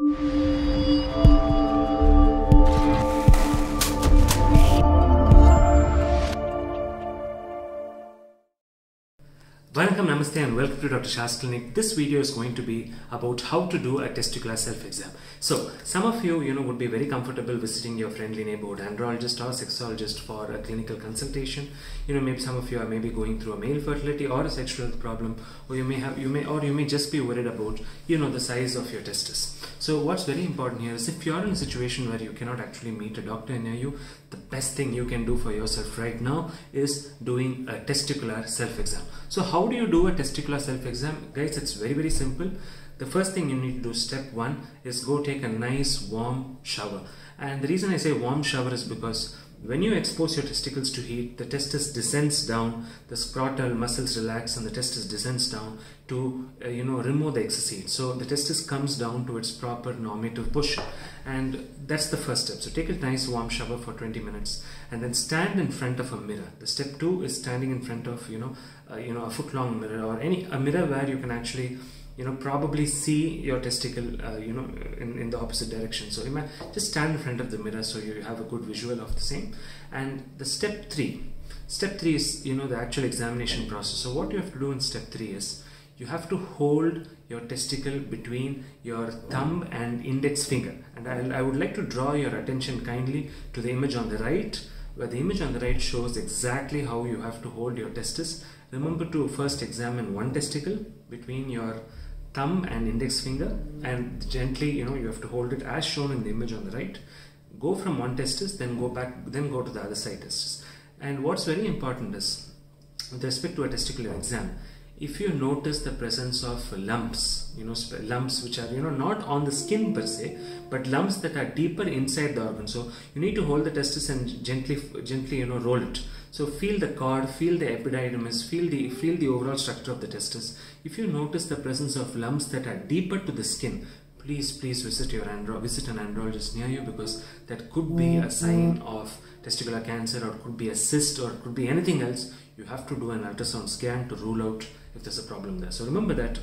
Welcome, Namaste and welcome to Dr. Shah's clinic. This video is going to be about how to do a testicular self-exam. So, some of you, would be very comfortable visiting your friendly neighborhood andrologist or sexologist for a clinical consultation. Maybe some of you are maybe going through a male fertility or a sexual health problem, or you may just be worried about, the size of your testis. So, what's very important here is if you're in a situation where you cannot actually meet a doctor near you, the best thing you can do for yourself right now is doing a testicular self-exam. So how do you do a testicular self-exam? Guys, it's very, very simple. The first thing you need to do, step one, is go take a nice warm shower. And the reason I say warm shower is because when you expose your testicles to heat, the testis descends down, the scrotal muscles relax and the testis descends down to remove the excess heat. So the testis comes down to its proper normative position, and that's the first step. So take a nice warm shower for 20 minutes and then stand in front of a mirror. The step two is standing in front of a foot-long mirror or a mirror where you can actually probably see your testicle in the opposite direction. So you might just stand in front of the mirror so you have a good visual of the same. And the step three is the actual examination process. So what you have to do in step 3 is you have to hold your testicle between your thumb and index finger, and I would like to draw your attention kindly to the image on the right, where the image on the right shows exactly how you have to hold your testis. Remember to first examine one testicle between your thumb and index finger, and gently you have to hold it as shown in the image on the right. Go from one testis, then go back, then go to the other side testis. And what's very important is, with respect to a testicular exam, if you notice the presence of lumps, lumps which are not on the skin per se, but lumps that are deeper inside the organ, so you need to hold the testis and gently roll it. So feel the cord, feel the epididymis, feel the overall structure of the testis. If you notice the presence of lumps that are deeper to the skin, please visit an andrologist near you, because that could be a sign of testicular cancer, or it could be a cyst, or it could be anything else. You have to do an ultrasound scan to rule out if there's a problem there. So remember that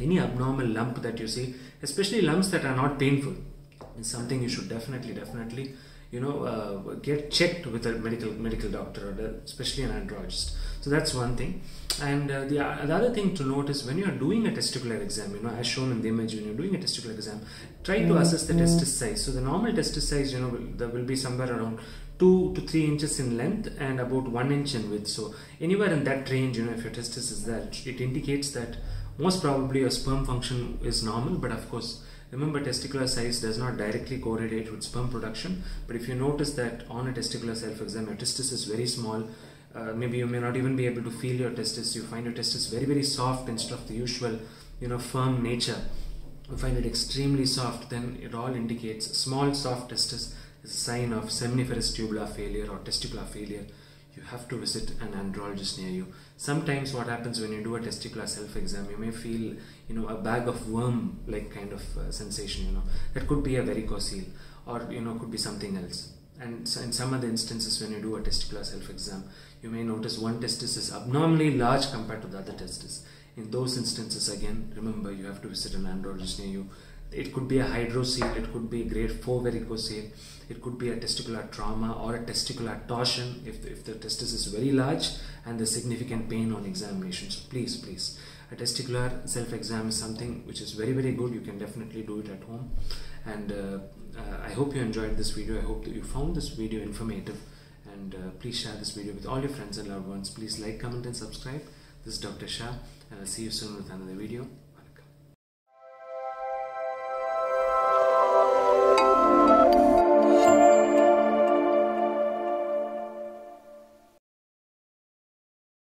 any abnormal lump that you see, especially lumps that are not painful, is something you should definitely get checked with a medical doctor, or especially an andrologist. So that's one thing. And the other thing to note is when you are doing a testicular exam, as shown in the image, when you're doing a testicular exam, try to assess the testis size. So the normal testis size, there will be somewhere around 2 to 3 inches in length and about 1 inch in width. So anywhere in that range, if your testis is there, it indicates that most probably your sperm function is normal. But of course, remember, testicular size does not directly correlate with sperm production. But if you notice that on a testicular self-exam, your testis is very small, maybe you may not even be able to feel your testis, you find your testis very, very soft instead of the usual, firm nature, you find it extremely soft, then it all indicates small soft testis is a sign of seminiferous tubular failure or testicular failure. You have to visit an andrologist near you. Sometimes what happens when you do a testicular self-exam, you may feel, a bag of worm like kind of sensation, that could be a varicocele, or could be something else. And so in some other instances, when you do a testicular self-exam, you may notice one testis is abnormally large compared to the other testis. In those instances, again, remember, you have to visit an andrologist near you. It could be a hydrocele, it could be grade 4 varicocele, it could be a testicular trauma or a testicular torsion if the testis is very large and there's significant pain on examination. So please, a testicular self-exam is something which is very, very good. You can definitely do it at home. And I hope you enjoyed this video. I hope that you found this video informative. And please share this video with all your friends and loved ones. Please like, comment and subscribe. This is Dr. Shah, and I'll see you soon with another video.